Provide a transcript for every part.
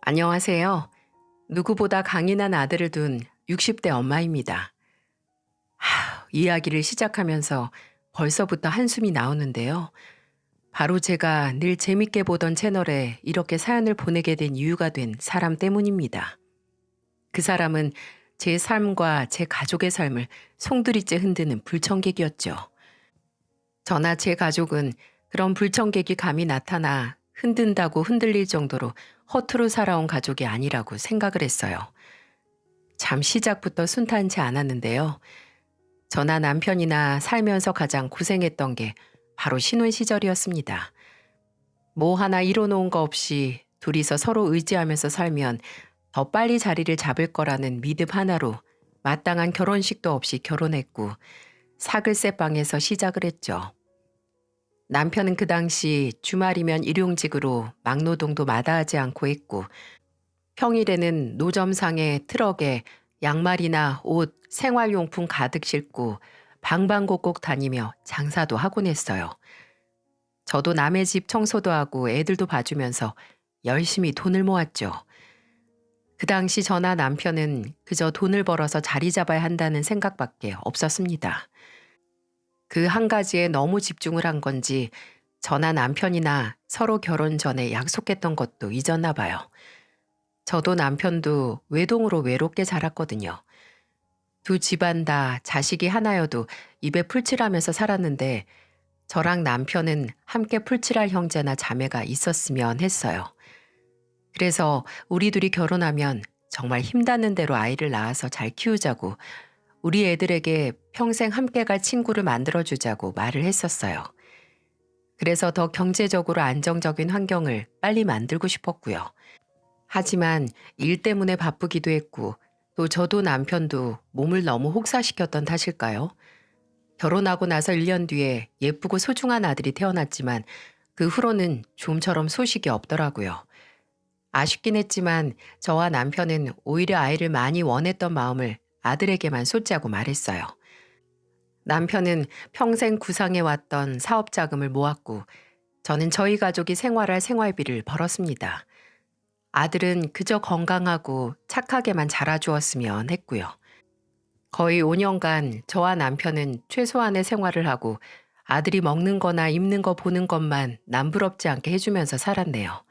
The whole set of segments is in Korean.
안녕하세요. 누구보다 강인한 아들을 둔 60대 엄마입니다. 이야기를 시작하면서 벌써부터 한숨이 나오는데요. 바로 제가 늘 재밌게 보던 채널에 이렇게 사연을 보내게 된 이유가 된 사람 때문입니다. 그 사람은 제 삶과 제 가족의 삶을 송두리째 흔드는 불청객이었죠. 저나 제 가족은 그런 불청객이 감히 나타나 흔든다고 흔들릴 정도로 허투루 살아온 가족이 아니라고 생각을 했어요. 참 시작부터 순탄치 않았는데요. 저나 남편이나 살면서 가장 고생했던 게 바로 신혼 시절이었습니다. 뭐 하나 이뤄놓은 거 없이 둘이서 서로 의지하면서 살면 더 빨리 자리를 잡을 거라는 믿음 하나로 마땅한 결혼식도 없이 결혼했고 사글세방에서 시작을 했죠. 남편은 그 당시 주말이면 일용직으로 막노동도 마다하지 않고 했고 평일에는 노점상의 트럭에 양말이나 옷, 생활용품 가득 싣고 방방곡곡 다니며 장사도 하곤 했어요. 저도 남의 집 청소도 하고 애들도 봐주면서 열심히 돈을 모았죠. 그 당시 저나 남편은 그저 돈을 벌어서 자리 잡아야 한다는 생각밖에 없었습니다. 그 한 가지에 너무 집중을 한 건지 저나 남편이나 서로 결혼 전에 약속했던 것도 잊었나 봐요. 저도 남편도 외동으로 외롭게 자랐거든요. 두 집안 다 자식이 하나여도 입에 풀칠하면서 살았는데 저랑 남편은 함께 풀칠할 형제나 자매가 있었으면 했어요. 그래서 우리 둘이 결혼하면 정말 힘닿는 대로 아이를 낳아서 잘 키우자고 우리 애들에게 평생 함께 갈 친구를 만들어주자고 말을 했었어요. 그래서 더 경제적으로 안정적인 환경을 빨리 만들고 싶었고요. 하지만 일 때문에 바쁘기도 했고 또 저도 남편도 몸을 너무 혹사시켰던 탓일까요? 결혼하고 나서 1년 뒤에 예쁘고 소중한 아들이 태어났지만 그 후로는 좀처럼 소식이 없더라고요. 아쉽긴 했지만 저와 남편은 오히려 아이를 많이 원했던 마음을 아들에게만 쏟자고 말했어요. 남편은 평생 구상해왔던 사업 자금을 모았고 저는 저희 가족이 생활할 생활비를 벌었습니다. 아들은 그저 건강하고 착하게만 자라주었으면 했고요. 거의 5년간 저와 남편은 최소한의 생활을 하고 아들이 먹는 거나 입는 거 보는 것만 남부럽지 않게 해주면서 살았네요.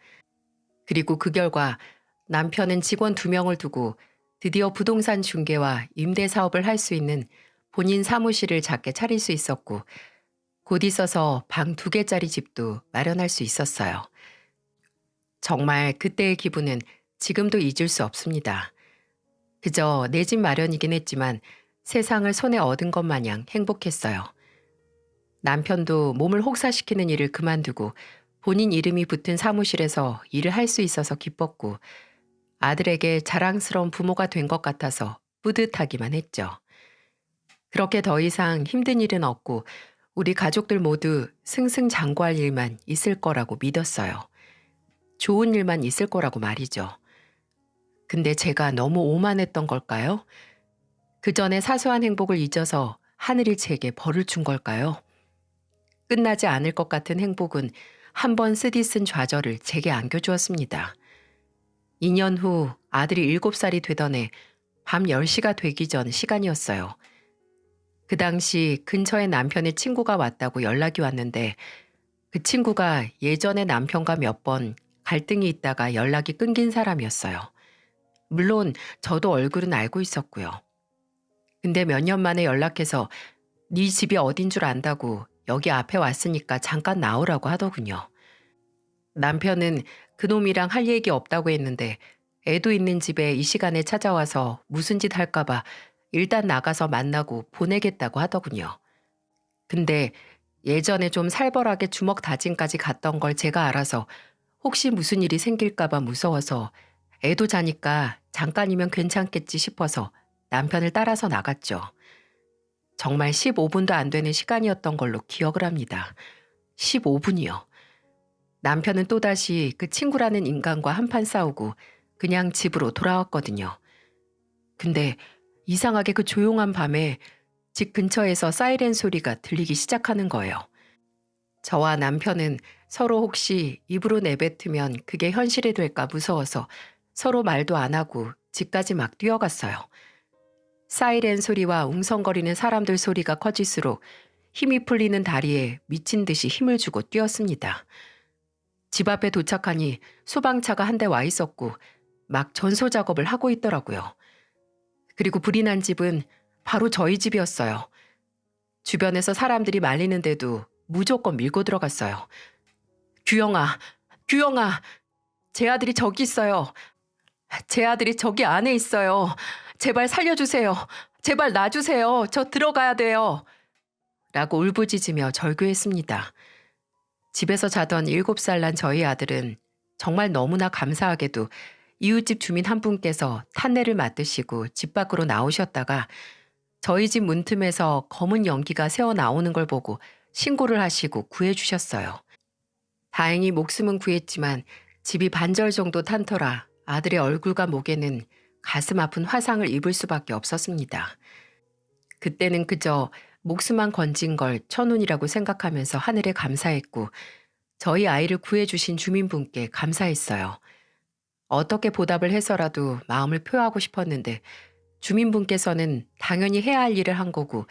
그리고 그 결과 남편은 직원 2명을 두고 드디어 부동산 중개와 임대 사업을 할 수 있는 본인 사무실을 작게 차릴 수 있었고 곧 있어서 방 2개짜리 집도 마련할 수 있었어요. 정말 그때의 기분은 지금도 잊을 수 없습니다. 그저 내 집 마련이긴 했지만 세상을 손에 얻은 것 마냥 행복했어요. 남편도 몸을 혹사시키는 일을 그만두고 본인 이름이 붙은 사무실에서 일을 할 수 있어서 기뻤고 아들에게 자랑스러운 부모가 된 것 같아서 뿌듯하기만 했죠. 그렇게 더 이상 힘든 일은 없고 우리 가족들 모두 승승장구할 일만 있을 거라고 믿었어요. 좋은 일만 있을 거라고 말이죠. 근데 제가 너무 오만했던 걸까요? 그 전에 사소한 행복을 잊어서 하늘이 제게 벌을 준 걸까요? 끝나지 않을 것 같은 행복은 한 번 쓰디쓴 좌절을 제게 안겨주었습니다. 2년 후 아들이 7살이 되던 해 밤 10시가 되기 전 시간이었어요. 그 당시 근처에 남편의 친구가 왔다고 연락이 왔는데 그 친구가 예전에 남편과 몇 번 갈등이 있다가 연락이 끊긴 사람이었어요. 물론 저도 얼굴은 알고 있었고요. 근데 몇 년 만에 연락해서 네 집이 어딘 줄 안다고 여기 앞에 왔으니까 잠깐 나오라고 하더군요. 남편은 그놈이랑 할 얘기 없다고 했는데 애도 있는 집에 이 시간에 찾아와서 무슨 짓 할까봐 일단 나가서 만나고 보내겠다고 하더군요. 근데 예전에 좀 살벌하게 주먹 다짐까지 갔던 걸 제가 알아서 혹시 무슨 일이 생길까봐 무서워서 애도 자니까 잠깐이면 괜찮겠지 싶어서 남편을 따라서 나갔죠. 정말 15분도 안 되는 시간이었던 걸로 기억을 합니다. 15분이요. 남편은 또다시 그 친구라는 인간과 한판 싸우고 그냥 집으로 돌아왔거든요. 근데 이상하게 그 조용한 밤에 집 근처에서 사이렌 소리가 들리기 시작하는 거예요. 저와 남편은 서로 혹시 입으로 내뱉으면 그게 현실이 될까 무서워서 서로 말도 안 하고 집까지 막 뛰어갔어요. 사이렌 소리와 웅성거리는 사람들 소리가 커질수록 힘이 풀리는 다리에 미친 듯이 힘을 주고 뛰었습니다. 집 앞에 도착하니 소방차가 한 대 와 있었고 막 전소 작업을 하고 있더라고요. 그리고 불이 난 집은 바로 저희 집이었어요. 주변에서 사람들이 말리는데도 무조건 밀고 들어갔어요. 규영아, 규영아, 제 아들이 저기 있어요. 제 아들이 저기 안에 있어요. 제발 살려주세요. 제발 놔주세요. 저 들어가야 돼요. 라고 울부짖으며 절규했습니다. 집에서 자던 7살 난 저희 아들은 정말 너무나 감사하게도 이웃집 주민 한 분께서 탄내를 맡으시고 집 밖으로 나오셨다가 저희 집 문틈에서 검은 연기가 새어 나오는 걸 보고 신고를 하시고 구해주셨어요. 다행히 목숨은 구했지만 집이 반절 정도 탄 터라 아들의 얼굴과 목에는 가슴 아픈 화상을 입을 수밖에 없었습니다. 그때는 그저 목숨만 건진 걸 천운이라고 생각하면서 하늘에 감사했고 저희 아이를 구해주신 주민분께 감사했어요. 어떻게 보답을 해서라도 마음을 표하고 싶었는데 주민분께서는 당연히 해야 할 일을 한 거고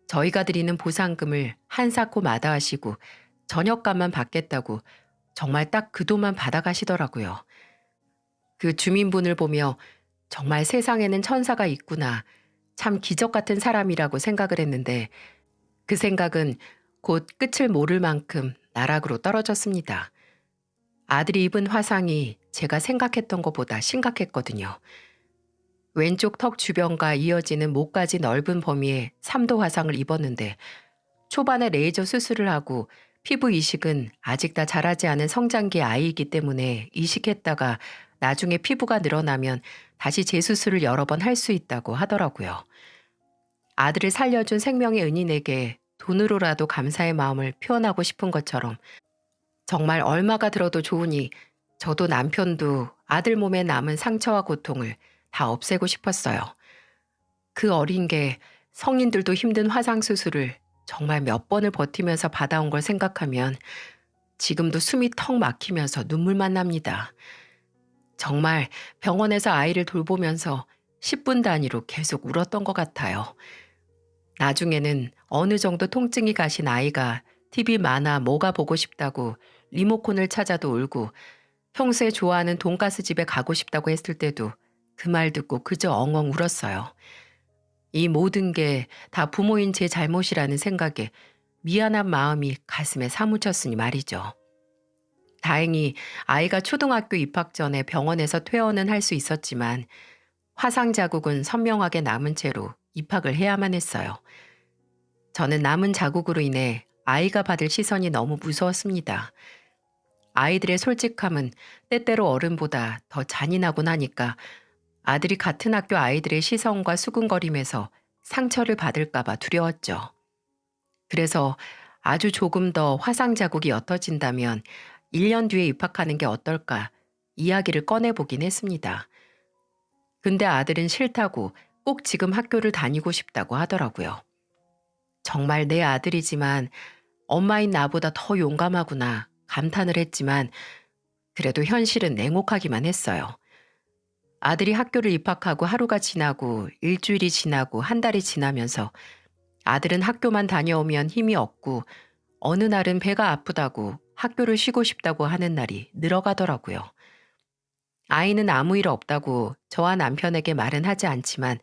저희가 드리는 보상금을 한사코 마다하시고 저녁값만 받겠다고 정말 딱 그 돈만 받아가시더라고요. 그 주민분을 보며 정말 세상에는 천사가 있구나, 참 기적 같은 사람이라고 생각을 했는데 그 생각은 곧 끝을 모를 만큼 나락으로 떨어졌습니다. 아들이 입은 화상이 제가 생각했던 것보다 심각했거든요. 왼쪽 턱 주변과 이어지는 목까지 넓은 범위에 3도 화상을 입었는데 초반에 레이저 수술을 하고 피부 이식은 아직 다 자라지 않은 성장기 아이이기 때문에 이식했다가 나중에 피부가 늘어나면 다시 재수술을 여러 번 할 수 있다고 하더라고요. 아들을 살려준 생명의 은인에게 돈으로라도 감사의 마음을 표현하고 싶은 것처럼 정말 얼마가 들어도 좋으니 저도 남편도 아들 몸에 남은 상처와 고통을 다 없애고 싶었어요. 그 어린 게 성인들도 힘든 화상 수술을 정말 몇 번을 버티면서 받아온 걸 생각하면 지금도 숨이 턱 막히면서 눈물만 납니다. 정말 병원에서 아이를 돌보면서 10분 단위로 계속 울었던 것 같아요. 나중에는 어느 정도 통증이 가신 아이가 TV 만화 뭐가 보고 싶다고 리모컨을 찾아도 울고 평소에 좋아하는 돈가스 집에 가고 싶다고 했을 때도 그 말 듣고 그저 엉엉 울었어요. 이 모든 게 다 부모인 제 잘못이라는 생각에 미안한 마음이 가슴에 사무쳤으니 말이죠. 다행히 아이가 초등학교 입학 전에 병원에서 퇴원은 할 수 있었지만 화상 자국은 선명하게 남은 채로 입학을 해야만 했어요. 저는 남은 자국으로 인해 아이가 받을 시선이 너무 무서웠습니다. 아이들의 솔직함은 때때로 어른보다 더 잔인하곤 하니까 아들이 같은 학교 아이들의 시선과 수군거림에서 상처를 받을까봐 두려웠죠. 그래서 아주 조금 더 화상 자국이 옅어진다면 1년 뒤에 입학하는 게 어떨까 이야기를 꺼내보긴 했습니다. 근데 아들은 싫다고 꼭 지금 학교를 다니고 싶다고 하더라고요. 정말 내 아들이지만 엄마인 나보다 더 용감하구나 감탄을 했지만 그래도 현실은 냉혹하기만 했어요. 아들이 학교를 입학하고 하루가 지나고 일주일이 지나고 한 달이 지나면서 아들은 학교만 다녀오면 힘이 없고 어느 날은 배가 아프다고 학교를 쉬고 싶다고 하는 날이 늘어가더라고요. 아이는 아무 일 없다고 저와 남편에게 말은 하지 않지만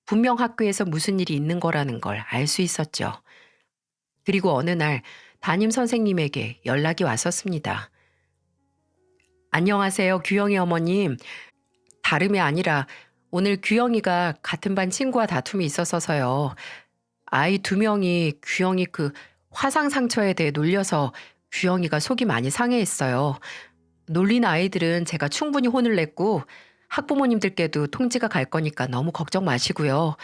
분명 학교에서 무슨 일이 있는 거라는 걸 알 수 있었죠. 그리고 어느 날 담임 선생님에게 연락이 왔었습니다. 안녕하세요, 규영이 어머님. 다름이 아니라 오늘 규영이가 같은 반 친구와 다툼이 있었어서요. 아이 2명이 규영이 그 화상 상처에 대해 놀려서 규영이가 속이 많이 상해했어요. 놀린 아이들은 제가 충분히 혼을 냈고 학부모님들께도 통지가 갈 거니까 너무 걱정 마시고요.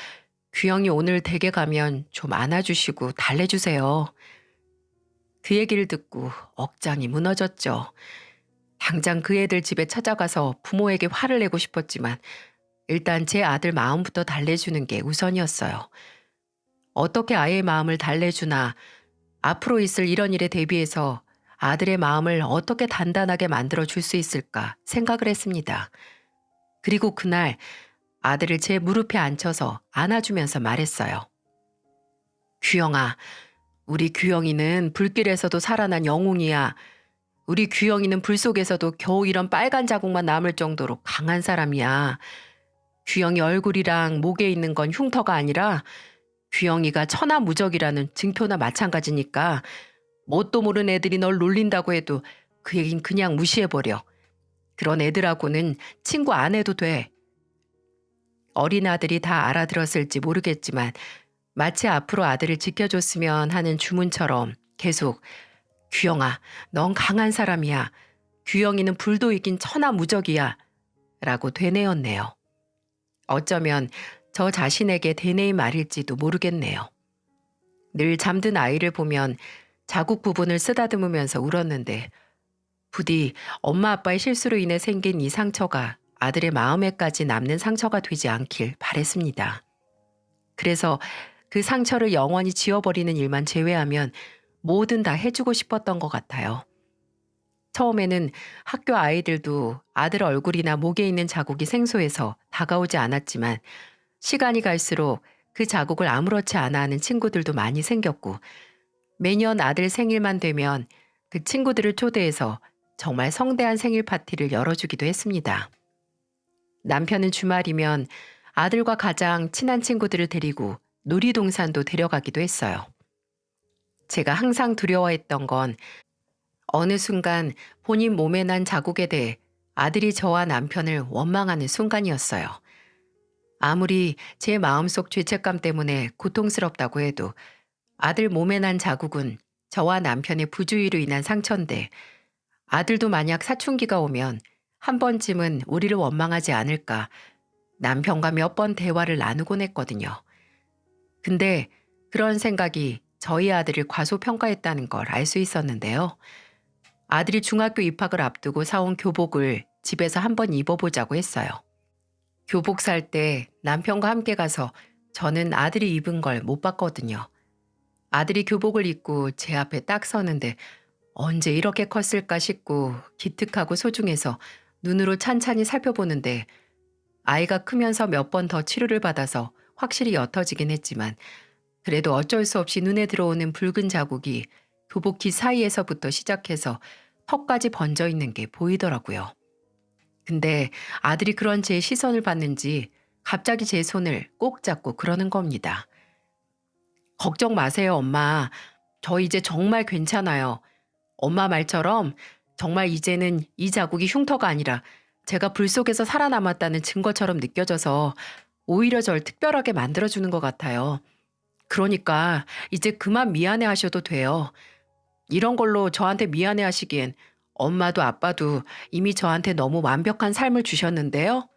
규영이 오늘 댁에 가면 좀 안아주시고 달래주세요. 그 얘기를 듣고 억장이 무너졌죠. 당장 그 애들 집에 찾아가서 부모에게 화를 내고 싶었지만 일단 제 아들 마음부터 달래주는 게 우선이었어요. 어떻게 아이의 마음을 달래주나 앞으로 있을 이런 일에 대비해서 아들의 마음을 어떻게 단단하게 만들어 줄 수 있을까 생각을 했습니다. 그리고 그날 아들을 제 무릎에 앉혀서 안아주면서 말했어요. 규영아, 우리 규영이는 불길에서도 살아난 영웅이야. 우리 규영이는 불 속에서도 겨우 이런 빨간 자국만 남을 정도로 강한 사람이야. 규영이 얼굴이랑 목에 있는 건 흉터가 아니라 규영이가 천하무적이라는 증표나 마찬가지니까 뭣도 모르는 애들이 널 놀린다고 해도 그 얘긴 그냥 무시해버려. 그런 애들하고는 친구 안 해도 돼. 어린 아들이 다 알아들었을지 모르겠지만 마치 앞으로 아들을 지켜줬으면 하는 주문처럼 계속 규영아, 넌 강한 사람이야. 규영이는 불도 이긴 천하무적이야. 라고 되뇌었네요. 어쩌면 저 자신에게 되뇌인 말일지도 모르겠네요. 늘 잠든 아이를 보면 자국 부분을 쓰다듬으면서 울었는데 부디 엄마 아빠의 실수로 인해 생긴 이 상처가 아들의 마음에까지 남는 상처가 되지 않길 바랬습니다. 그래서 그 상처를 영원히 지워버리는 일만 제외하면 뭐든 다 해주고 싶었던 것 같아요. 처음에는 학교 아이들도 아들 얼굴이나 목에 있는 자국이 생소해서 다가오지 않았지만 시간이 갈수록 그 자국을 아무렇지 않아 하는 친구들도 많이 생겼고 매년 아들 생일만 되면 그 친구들을 초대해서 정말 성대한 생일 파티를 열어주기도 했습니다. 남편은 주말이면 아들과 가장 친한 친구들을 데리고 놀이동산도 데려가기도 했어요. 제가 항상 두려워했던 건 어느 순간 본인 몸에 난 자국에 대해 아들이 저와 남편을 원망하는 순간이었어요. 아무리 제 마음속 죄책감 때문에 고통스럽다고 해도 아들 몸에 난 자국은 저와 남편의 부주의로 인한 상처인데 아들도 만약 사춘기가 오면 한 번쯤은 우리를 원망하지 않을까 남편과 몇 번 대화를 나누곤 했거든요. 근데 그런 생각이 저희 아들을 과소평가했다는 걸 알 수 있었는데요. 아들이 중학교 입학을 앞두고 사온 교복을 집에서 한번 입어보자고 했어요. 교복 살 때 남편과 함께 가서 저는 아들이 입은 걸 못 봤거든요. 아들이 교복을 입고 제 앞에 딱 서는데 언제 이렇게 컸을까 싶고 기특하고 소중해서 눈으로 찬찬히 살펴보는데 아이가 크면서 몇 번 더 치료를 받아서 확실히 옅어지긴 했지만 그래도 어쩔 수 없이 눈에 들어오는 붉은 자국이 교복 깃 사이에서부터 시작해서 턱까지 번져 있는 게 보이더라고요. 근데 아들이 그런 제 시선을 받는지 갑자기 제 손을 꼭 잡고 그러는 겁니다. 걱정 마세요, 엄마. 저 이제 정말 괜찮아요. 엄마 말처럼 정말 이제는 이 자국이 흉터가 아니라 제가 불 속에서 살아남았다는 증거처럼 느껴져서 오히려 절 특별하게 만들어주는 것 같아요. 그러니까 이제 그만 미안해 하셔도 돼요. 이런 걸로 저한테 미안해 하시기엔 엄마도 아빠도 이미 저한테 너무 완벽한 삶을 주셨는데요.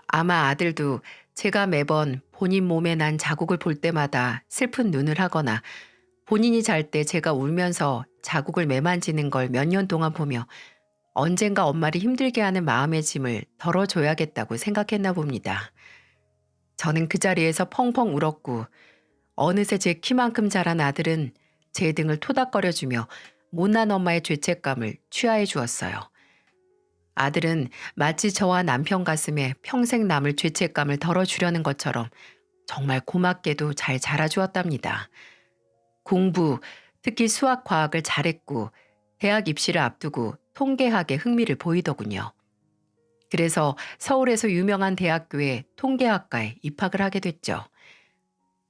아마 아들도 제가 매번 본인 몸에 난 자국을 볼 때마다 슬픈 눈을 하거나 본인이 잘 때 제가 울면서 자국을 매만지는 걸 몇 년 동안 보며 언젠가 엄마를 힘들게 하는 마음의 짐을 덜어줘야겠다고 생각했나 봅니다. 저는 그 자리에서 펑펑 울었고 어느새 제 키만큼 자란 아들은 제 등을 토닥거려주며 못난 엄마의 죄책감을 취하해 주었어요. 아들은 마치 저와 남편 가슴에 평생 남을 죄책감을 덜어주려는 것처럼 정말 고맙게도 잘 자라주었답니다. 공부, 특히 수학, 과학을 잘했고 대학 입시를 앞두고 통계학에 흥미를 보이더군요. 그래서 서울에서 유명한 대학교에 통계학과에 입학을 하게 됐죠.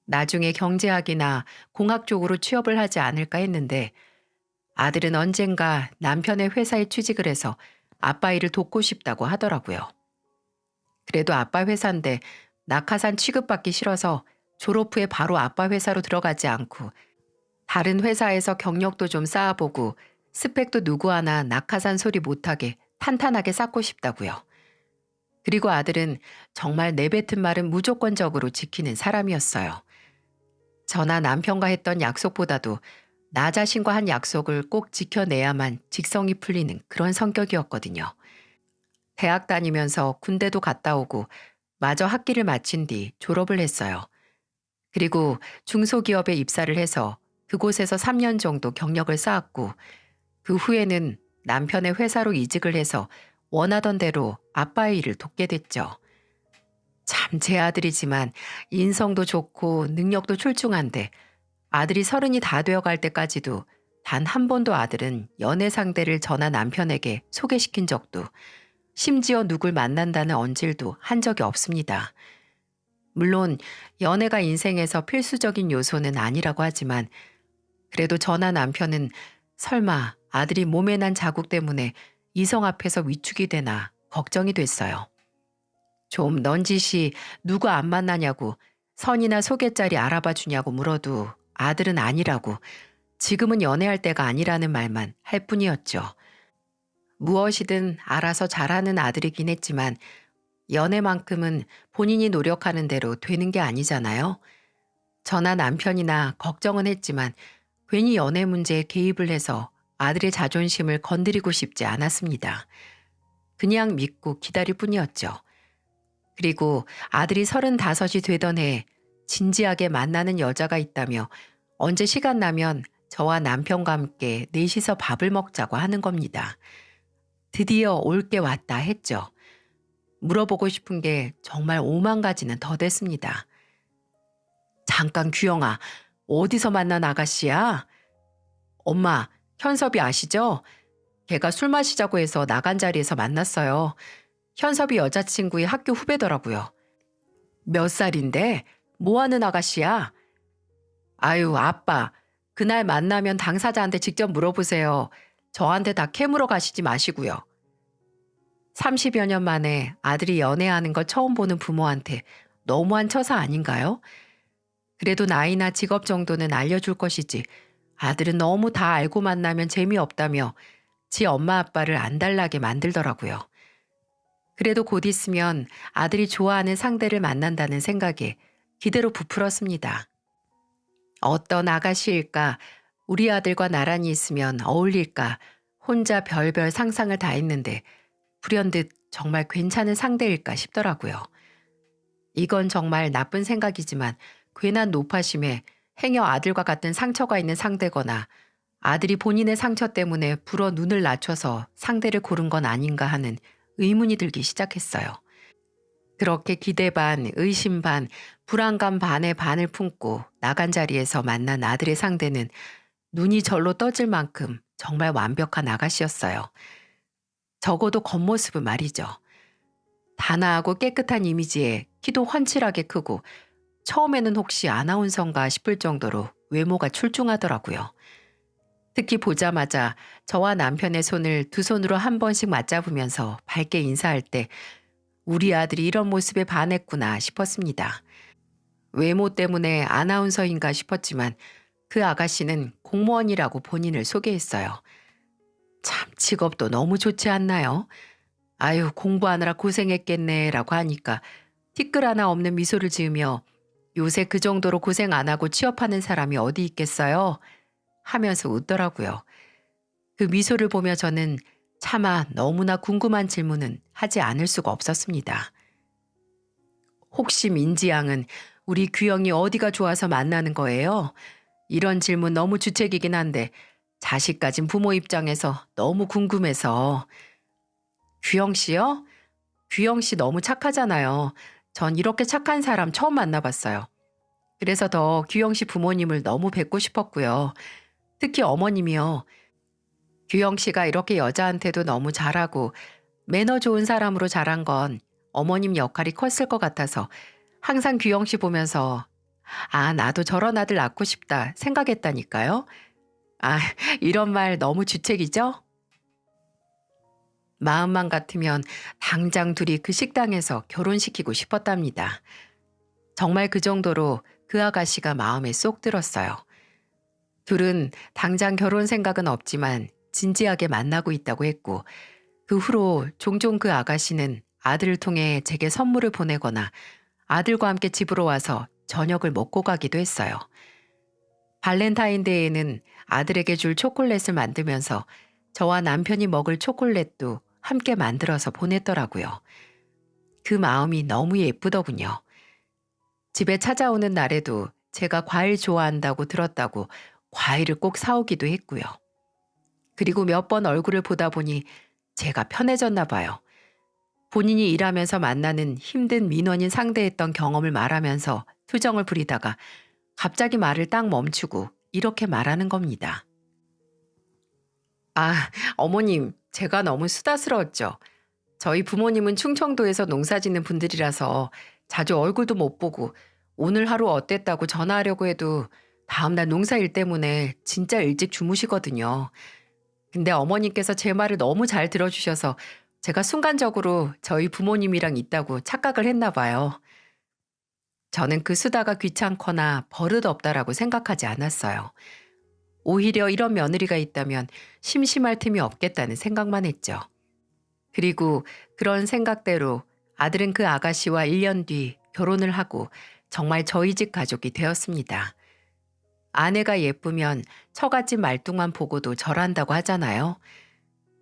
나중에 경제학이나 공학 쪽으로 취업을 하지 않을까 했는데 아들은 언젠가 남편의 회사에 취직을 해서 아빠 일을 돕고 싶다고 하더라고요. 그래도 아빠 회사인데 낙하산 취급받기 싫어서 졸업 후에 바로 아빠 회사로 들어가지 않고 다른 회사에서 경력도 좀 쌓아보고 스펙도 누구 하나 낙하산 소리 못하게 탄탄하게 쌓고 싶다고요. 그리고 아들은 정말 내뱉은 말은 무조건적으로 지키는 사람이었어요. 저나 남편과 했던 약속보다도 나 자신과 한 약속을 꼭 지켜내야만 직성이 풀리는 그런 성격이었거든요. 대학 다니면서 군대도 갔다 오고 마저 학기를 마친 뒤 졸업을 했어요. 그리고 중소기업에 입사를 해서 그곳에서 3년 정도 경력을 쌓았고 그 후에는 남편의 회사로 이직을 해서 원하던 대로 아빠의 일을 돕게 됐죠. 참 제 아들이지만 인성도 좋고 능력도 출중한데 아들이 30이 다 되어갈 때까지도 단 한 번도 아들은 연애 상대를 전화 남편에게 소개시킨 적도 심지어 누굴 만난다는 언질도 한 적이 없습니다. 물론 연애가 인생에서 필수적인 요소는 아니라고 하지만 그래도 저나 남편은 설마 아들이 몸에 난 자국 때문에 이성 앞에서 위축이 되나 걱정이 됐어요. 좀 넌지시 누구 안 만나냐고 선이나 소개자리 알아봐 주냐고 물어도 아들은 아니라고 지금은 연애할 때가 아니라는 말만 할 뿐이었죠. 무엇이든 알아서 잘하는 아들이긴 했지만 연애만큼은 본인이 노력하는 대로 되는 게 아니잖아요. 저나 남편이나 걱정은 했지만 괜히 연애 문제에 개입을 해서 아들의 자존심을 건드리고 싶지 않았습니다. 그냥 믿고 기다릴 뿐이었죠. 그리고 아들이 35이 되던 해에 진지하게 만나는 여자가 있다며 언제 시간 나면 저와 남편과 함께 넷이서 밥을 먹자고 하는 겁니다. 드디어 올 게 왔다 했죠. 물어보고 싶은 게 정말 5만 가지는 더 됐습니다. 잠깐 규영아, 어디서 만난 아가씨야? 엄마, 현섭이 아시죠? 걔가 술 마시자고 해서 나간 자리에서 만났어요. 현섭이 여자친구의 학교 후배더라고요. 몇 살인데? 뭐 하는 아가씨야? 아유, 아빠. 그날 만나면 당사자한테 직접 물어보세요. 저한테 다 캐물어 가시지 마시고요. 30여 년 만에 아들이 연애하는 걸 처음 보는 부모한테 너무한 처사 아닌가요? 그래도 나이나 직업 정도는 알려줄 것이지. 아들은 너무 다 알고 만나면 재미없다며 지 엄마 아빠를 안달나게 만들더라고요. 그래도 곧 있으면 아들이 좋아하는 상대를 만난다는 생각에 기대로 부풀었습니다. 어떤 아가씨일까? 우리 아들과 나란히 있으면 어울릴까? 혼자 별별 상상을 다 했는데 불현듯 정말 괜찮은 상대일까 싶더라고요. 이건 정말 나쁜 생각이지만 괜한 노파심에 행여 아들과 같은 상처가 있는 상대거나 아들이 본인의 상처 때문에 불어 눈을 낮춰서 상대를 고른 건 아닌가 하는 의문이 들기 시작했어요. 그렇게 기대 반, 의심 반, 불안감 반의 반을 품고 나간 자리에서 만난 아들의 상대는 눈이 절로 떠질 만큼 정말 완벽한 아가씨였어요. 적어도 겉모습은 말이죠. 단아하고 깨끗한 이미지에 키도 훤칠하게 크고 처음에는 혹시 아나운서인가 싶을 정도로 외모가 출중하더라고요. 특히 보자마자 저와 남편의 손을 두 손으로 한 번씩 맞잡으면서 밝게 인사할 때 우리 아들이 이런 모습에 반했구나 싶었습니다. 외모 때문에 아나운서인가 싶었지만 그 아가씨는 공무원이라고 본인을 소개했어요. 참 직업도 너무 좋지 않나요? 아유 공부하느라 고생했겠네라고 하니까 티끌 하나 없는 미소를 지으며 요새 그 정도로 고생 안 하고 취업하는 사람이 어디 있겠어요? 하면서 웃더라고요. 그 미소를 보며 저는 차마 너무나 궁금한 질문은 하지 않을 수가 없었습니다. 혹시 민지 양은 우리 규영이 어디가 좋아서 만나는 거예요? 이런 질문 너무 주책이긴 한데 자식 가진 부모 입장에서 너무 궁금해서. 규영 씨요? 규영 씨 너무 착하잖아요. 전 이렇게 착한 사람 처음 만나봤어요. 그래서 더 규영 씨 부모님을 너무 뵙고 싶었고요. 특히 어머님이요. 규영 씨가 이렇게 여자한테도 너무 잘하고 매너 좋은 사람으로 자란 건 어머님 역할이 컸을 것 같아서 항상 규영 씨 보면서 아, 나도 저런 아들 낳고 싶다 생각했다니까요. 아, 이런 말 너무 주책이죠? 마음만 같으면 당장 둘이 그 식당에서 결혼시키고 싶었답니다. 정말 그 정도로 그 아가씨가 마음에 쏙 들었어요. 둘은 당장 결혼 생각은 없지만 진지하게 만나고 있다고 했고 그 후로 종종 그 아가씨는 아들을 통해 제게 선물을 보내거나 아들과 함께 집으로 와서 저녁을 먹고 가기도 했어요. 발렌타인데이에는 아들에게 줄 초콜릿을 만들면서 저와 남편이 먹을 초콜릿도 함께 만들어서 보냈더라고요. 그 마음이 너무 예쁘더군요. 집에 찾아오는 날에도 제가 과일 좋아한다고 들었다고 과일을 꼭 사오기도 했고요. 그리고 몇 번 얼굴을 보다 보니 제가 편해졌나 봐요. 본인이 일하면서 만나는 힘든 민원인 상대했던 경험을 말하면서 투정을 부리다가 갑자기 말을 딱 멈추고 이렇게 말하는 겁니다. 아, 어머님, 제가 너무 수다스러웠죠. 저희 부모님은 충청도에서 농사 짓는 분들이라서 자주 얼굴도 못 보고 오늘 하루 어땠다고 전화하려고 해도 다음날 농사일 때문에 진짜 일찍 주무시거든요. 근데 어머니께서 제 말을 너무 잘 들어주셔서 제가 순간적으로 저희 부모님이랑 있다고 착각을 했나 봐요. 저는 그 수다가 귀찮거나 버릇없다라고 생각하지 않았어요. 오히려 이런 며느리가 있다면 심심할 틈이 없겠다는 생각만 했죠. 그리고 그런 생각대로 아들은 그 아가씨와 1년 뒤 결혼을 하고 정말 저희 집 가족이 되었습니다. 아내가 예쁘면 처갓집 말뚝만 보고도 절한다고 하잖아요.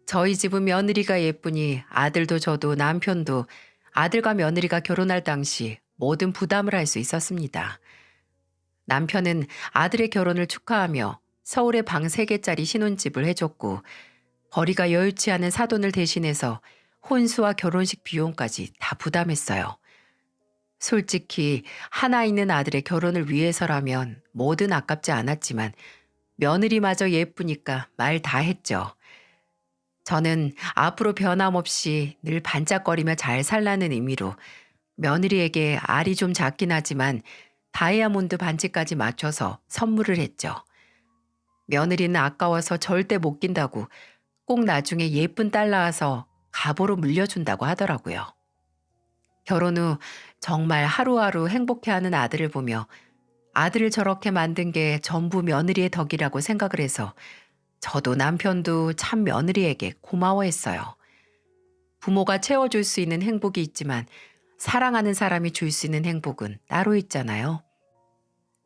저희 집은 며느리가 예쁘니 아들도 저도 남편도 아들과 며느리가 결혼할 당시 모든 부담을 할 수 있었습니다. 남편은 아들의 결혼을 축하하며 서울에 방 3개짜리 신혼집을 해줬고 벌이가 여유치 않은 사돈을 대신해서 혼수와 결혼식 비용까지 다 부담했어요. 솔직히 하나 있는 아들의 결혼을 위해서라면 뭐든 아깝지 않았지만 며느리마저 예쁘니까 말 다 했죠. 저는 앞으로 변함없이 늘 반짝거리며 잘 살라는 의미로 며느리에게 알이 좀 작긴 하지만 다이아몬드 반지까지 맞춰서 선물을 했죠. 며느리는 아까워서 절대 못 낀다고 꼭 나중에 예쁜 딸 낳아서 가보로 물려준다고 하더라고요. 결혼 후 정말 하루하루 행복해하는 아들을 보며 아들을 저렇게 만든 게 전부 며느리의 덕이라고 생각을 해서 저도 남편도 참 며느리에게 고마워했어요. 부모가 채워줄 수 있는 행복이 있지만 사랑하는 사람이 줄 수 있는 행복은 따로 있잖아요.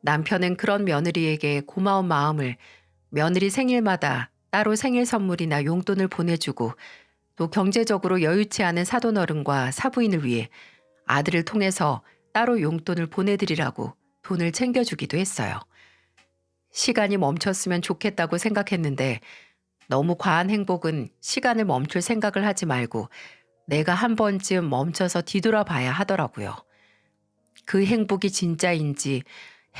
남편은 그런 며느리에게 고마운 마음을 며느리 생일마다 따로 생일 선물이나 용돈을 보내주고 또 경제적으로 여유치 않은 사돈어른과 사부인을 위해 아들을 통해서 따로 용돈을 보내드리라고 돈을 챙겨주기도 했어요. 시간이 멈췄으면 좋겠다고 생각했는데 너무 과한 행복은 시간을 멈출 생각을 하지 말고 내가 한 번쯤 멈춰서 뒤돌아봐야 하더라고요. 그 행복이 진짜인지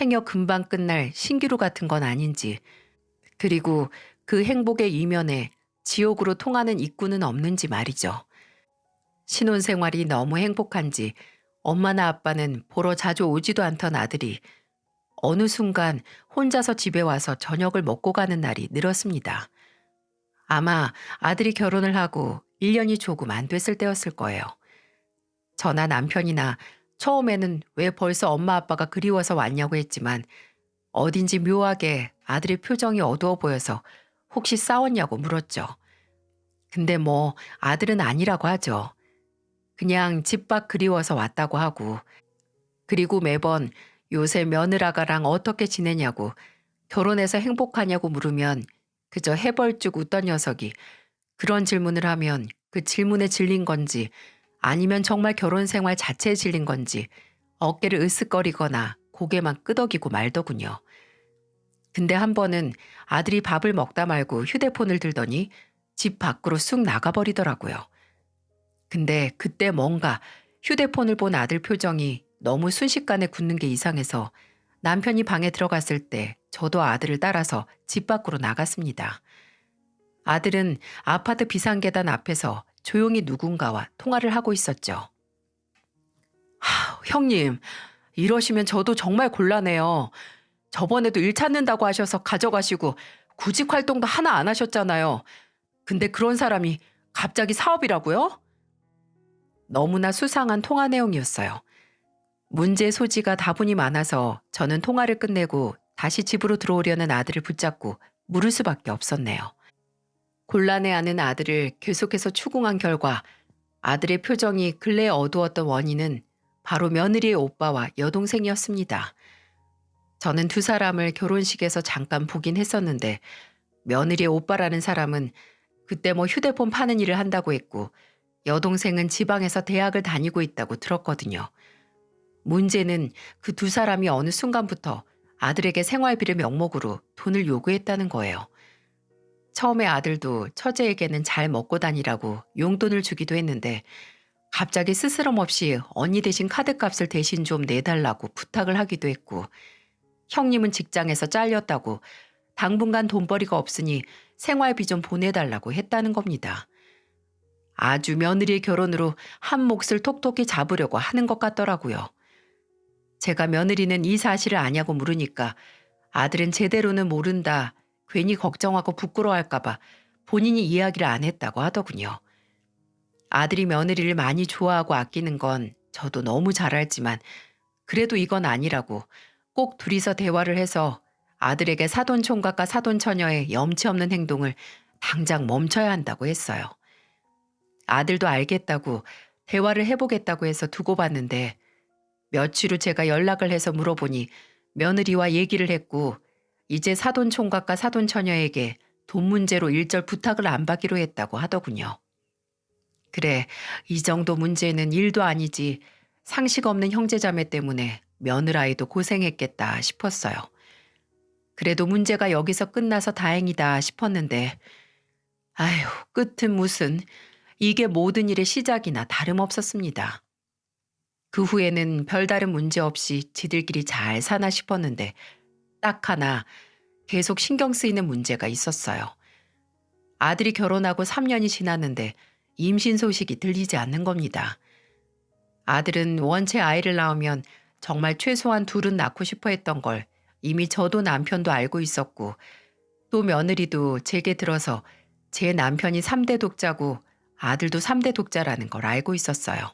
행여 금방 끝날 신기루 같은 건 아닌지 그리고 그 행복의 이면에 지옥으로 통하는 입구는 없는지 말이죠. 신혼생활이 너무 행복한지 엄마나 아빠는 보러 자주 오지도 않던 아들이 어느 순간 혼자서 집에 와서 저녁을 먹고 가는 날이 늘었습니다. 아마 아들이 결혼을 하고 1년이 조금 안 됐을 때였을 거예요. 저나 남편이나 처음에는 왜 벌써 엄마 아빠가 그리워서 왔냐고 했지만 어딘지 묘하게 아들의 표정이 어두워 보여서 혹시 싸웠냐고 물었죠. 근데 뭐 아들은 아니라고 하죠. 그냥 집 밖 그리워서 왔다고 하고 그리고 매번 요새 며느라가랑 어떻게 지내냐고 결혼해서 행복하냐고 물으면 그저 해벌쭉 웃던 녀석이 그런 질문을 하면 그 질문에 질린 건지 아니면 정말 결혼 생활 자체에 질린 건지 어깨를 으쓱거리거나 고개만 끄덕이고 말더군요. 근데 한 번은 아들이 밥을 먹다 말고 휴대폰을 들더니 집 밖으로 쑥 나가버리더라고요. 근데 그때 뭔가 휴대폰을 본 아들 표정이 너무 순식간에 굳는 게 이상해서 남편이 방에 들어갔을 때 저도 아들을 따라서 집 밖으로 나갔습니다. 아들은 아파트 비상계단 앞에서 조용히 누군가와 통화를 하고 있었죠. 형님, 이러시면 저도 정말 곤란해요. 저번에도 일 찾는다고 하셔서 가져가시고 구직 활동도 하나 안 하셨잖아요. 근데 그런 사람이 갑자기 사업이라고요? 너무나 수상한 통화 내용이었어요. 문제 소지가 다분히 많아서 저는 통화를 끝내고 다시 집으로 들어오려는 아들을 붙잡고 물을 수밖에 없었네요. 곤란해하는 아들을 계속해서 추궁한 결과 아들의 표정이 근래 어두웠던 원인은 바로 며느리의 오빠와 여동생이었습니다. 저는 두 사람을 결혼식에서 잠깐 보긴 했었는데 며느리의 오빠라는 사람은 그때 뭐 휴대폰 파는 일을 한다고 했고 여동생은 지방에서 대학을 다니고 있다고 들었거든요. 문제는 그 두 사람이 어느 순간부터 아들에게 생활비를 명목으로 돈을 요구했다는 거예요. 처음에 아들도 처제에게는 잘 먹고 다니라고 용돈을 주기도 했는데 갑자기 스스럼 없이 언니 대신 카드값을 대신 좀 내달라고 부탁을 하기도 했고 형님은 직장에서 잘렸다고 당분간 돈벌이가 없으니 생활비 좀 보내달라고 했다는 겁니다. 아주 며느리의 결혼으로 한 몫을 톡톡히 잡으려고 하는 것 같더라고요. 제가 며느리는 이 사실을 아냐고 물으니까 아들은 제대로는 모른다. 괜히 걱정하고 부끄러워할까봐 본인이 이야기를 안 했다고 하더군요. 아들이 며느리를 많이 좋아하고 아끼는 건 저도 너무 잘 알지만 그래도 이건 아니라고 꼭 둘이서 대화를 해서 아들에게 사돈총각과 사돈처녀의 염치 없는 행동을 당장 멈춰야 한다고 했어요. 아들도 알겠다고 대화를 해보겠다고 해서 두고 봤는데 며칠 후 제가 연락을 해서 물어보니 며느리와 얘기를 했고 이제 사돈총각과 사돈처녀에게 돈 문제로 일절 부탁을 안 받기로 했다고 하더군요. 그래, 이 정도 문제는 일도 아니지 상식 없는 형제자매 때문에 며느라이도 고생했겠다 싶었어요. 그래도 문제가 여기서 끝나서 다행이다 싶었는데 아휴, 끝은 무슨 이게 모든 일의 시작이나 다름없었습니다. 그 후에는 별다른 문제 없이 지들끼리 잘 사나 싶었는데 딱 하나 계속 신경 쓰이는 문제가 있었어요. 아들이 결혼하고 3년이 지났는데 임신 소식이 들리지 않는 겁니다. 아들은 원체 아이를 낳으면 정말 최소한 둘은 낳고 싶어 했던 걸 이미 저도 남편도 알고 있었고 또 며느리도 제게 들어서 제 남편이 3대 독자고 아들도 3대 독자라는 걸 알고 있었어요.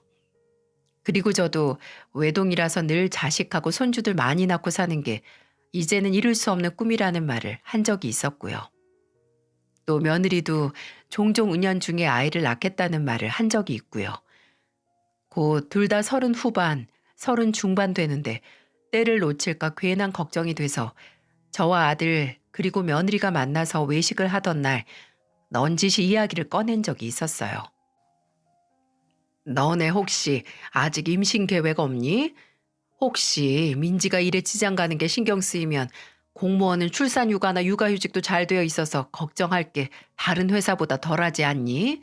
그리고 저도 외동이라서 늘 자식하고 손주들 많이 낳고 사는 게 이제는 이룰 수 없는 꿈이라는 말을 한 적이 있었고요. 또 며느리도 종종 은연중에 아이를 낳겠다는 말을 한 적이 있고요. 곧 둘 다 30 후반, 30 중반 되는데 때를 놓칠까 괜한 걱정이 돼서 저와 아들 그리고 며느리가 만나서 외식을 하던 날 넌지시 이야기를 꺼낸 적이 있었어요. 너네 혹시 아직 임신 계획 없니? 혹시 민지가 일에 지장 가는 게 신경 쓰이면 공무원은 출산 휴가나 육아휴직도 잘 되어 있어서 걱정할 게 다른 회사보다 덜하지 않니?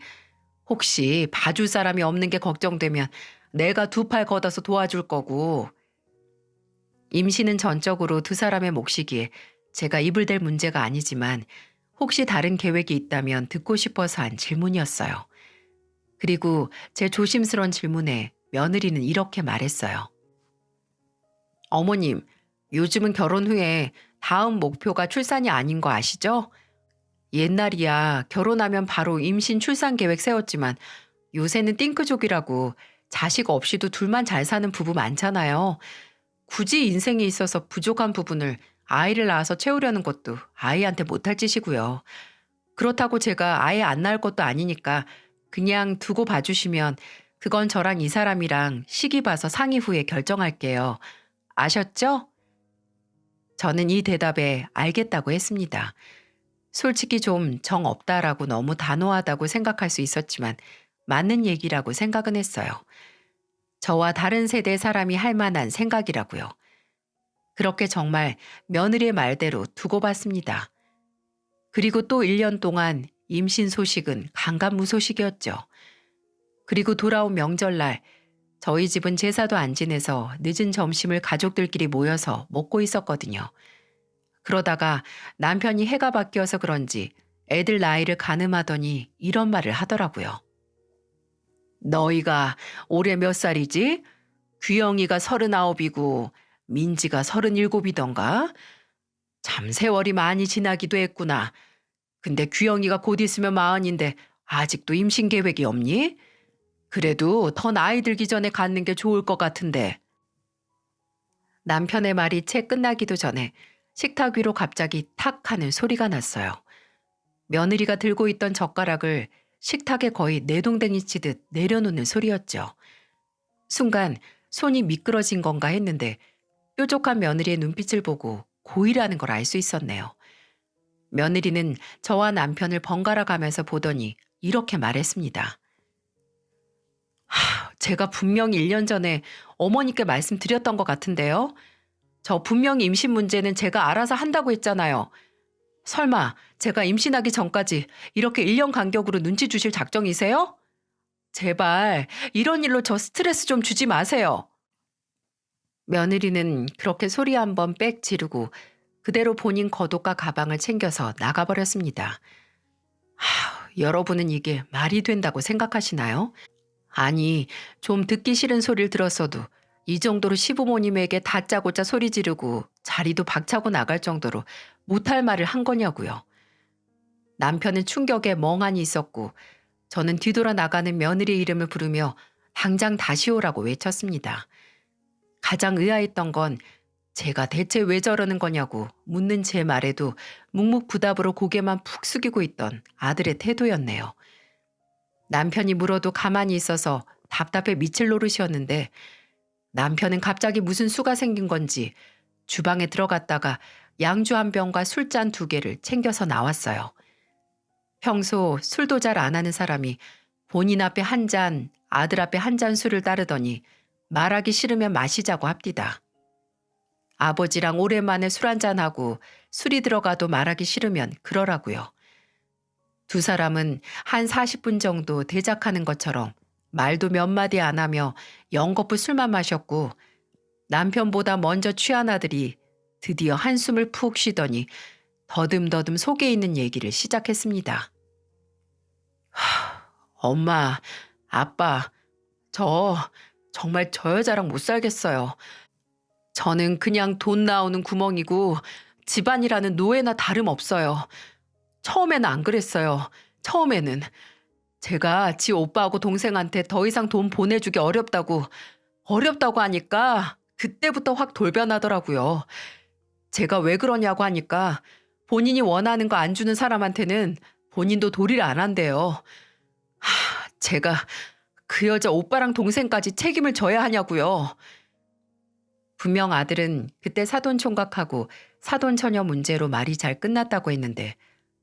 혹시 봐줄 사람이 없는 게 걱정되면 내가 두 팔 걷어서 도와줄 거고. 임신은 전적으로 두 사람의 몫이기에 제가 입을 댈 문제가 아니지만 혹시 다른 계획이 있다면 듣고 싶어서 한 질문이었어요. 그리고 제 조심스러운 질문에 며느리는 이렇게 말했어요. 어머님, 요즘은 결혼 후에 다음 목표가 출산이 아닌 거 아시죠? 옛날이야 결혼하면 바로 임신 출산 계획 세웠지만 요새는 띵크족이라고 자식 없이도 둘만 잘 사는 부부 많잖아요. 굳이 인생에 있어서 부족한 부분을 아이를 낳아서 채우려는 것도 아이한테 못할 짓이고요. 그렇다고 제가 아예 안 낳을 것도 아니니까 그냥 두고 봐주시면 그건 저랑 이 사람이랑 시기 봐서 상의 후에 결정할게요. 아셨죠? 저는 이 대답에 알겠다고 했습니다. 솔직히 좀 정 없다라고 너무 단호하다고 생각할 수 있었지만 맞는 얘기라고 생각은 했어요. 저와 다른 세대 사람이 할 만한 생각이라고요. 그렇게 정말 며느리의 말대로 두고 봤습니다. 그리고 또 1년 동안 임신 소식은 강간무소식이었죠. 그리고 돌아온 명절날 저희 집은 제사도 안 지내서 늦은 점심을 가족들끼리 모여서 먹고 있었거든요. 그러다가 남편이 해가 바뀌어서 그런지 애들 나이를 가늠하더니 이런 말을 하더라고요. 너희가 올해 몇 살이지? 규영이가 39이고 민지가 37이던가? 참 세월이 많이 지나기도 했구나. 근데 규영이가 곧 있으면 40인데 아직도 임신 계획이 없니? 그래도 더 나이 들기 전에 갖는 게 좋을 것 같은데. 남편의 말이 채 끝나기도 전에 식탁 위로 갑자기 탁 하는 소리가 났어요. 며느리가 들고 있던 젓가락을 식탁에 거의 내동댕이 치듯 내려놓는 소리였죠. 순간 손이 미끄러진 건가 했는데 뾰족한 며느리의 눈빛을 보고 고의라는 걸 알 수 있었네요. 며느리는 저와 남편을 번갈아 가면서 보더니 이렇게 말했습니다. 제가 분명히 1년 전에 어머니께 말씀드렸던 것 같은데요. 저 분명히 임신 문제는 제가 알아서 한다고 했잖아요. 설마 제가 임신하기 전까지 이렇게 1년 간격으로 눈치 주실 작정이세요? 제발 이런 일로 저 스트레스 좀 주지 마세요. 며느리는 그렇게 소리 한번 빽 지르고 그대로 본인 겉옷과 가방을 챙겨서 나가버렸습니다. 여러분은 이게 말이 된다고 생각하시나요? 아니, 좀 듣기 싫은 소리를 들었어도 이 정도로 시부모님에게 다짜고짜 소리 지르고 자리도 박차고 나갈 정도로 못할 말을 한 거냐고요. 남편은 충격에 멍하니 있었고 저는 뒤돌아 나가는 며느리 이름을 부르며 당장 다시 오라고 외쳤습니다. 가장 의아했던 건 제가 대체 왜 저러는 거냐고 묻는 제 말에도 묵묵부답으로 고개만 푹 숙이고 있던 아들의 태도였네요. 남편이 물어도 가만히 있어서 답답해 미칠 노릇이었는데 남편은 갑자기 무슨 수가 생긴 건지 주방에 들어갔다가 양주 한 병과 술잔 2개를 챙겨서 나왔어요. 평소 술도 잘 안 하는 사람이 본인 앞에 한 잔, 아들 앞에 한 잔 술을 따르더니 말하기 싫으면 마시자고 합디다. 아버지랑 오랜만에 술 한잔하고 술이 들어가도 말하기 싫으면 그러라고요. 두 사람은 한 40분 정도 대작하는 것처럼 말도 몇 마디 안 하며 연거푸 술만 마셨고 남편보다 먼저 취한 아들이 드디어 한숨을 푹 쉬더니 더듬더듬 속에 있는 얘기를 시작했습니다. 엄마, 아빠, 정말 저 여자랑 못 살겠어요. 저는 그냥 돈 나오는 구멍이고 집안이라는 노예나 다름없어요. 처음에는 안 그랬어요. 처음에는. 제가 지 오빠하고 동생한테 더 이상 돈 보내주기 어렵다고 하니까 그때부터 확 돌변하더라고요. 제가 왜 그러냐고 하니까 본인이 원하는 거 안 주는 사람한테는 본인도 도리를 안 한대요. 제가 그 여자 오빠랑 동생까지 책임을 져야 하냐고요. 분명 아들은 그때 사돈총각하고 사돈처녀 문제로 말이 잘 끝났다고 했는데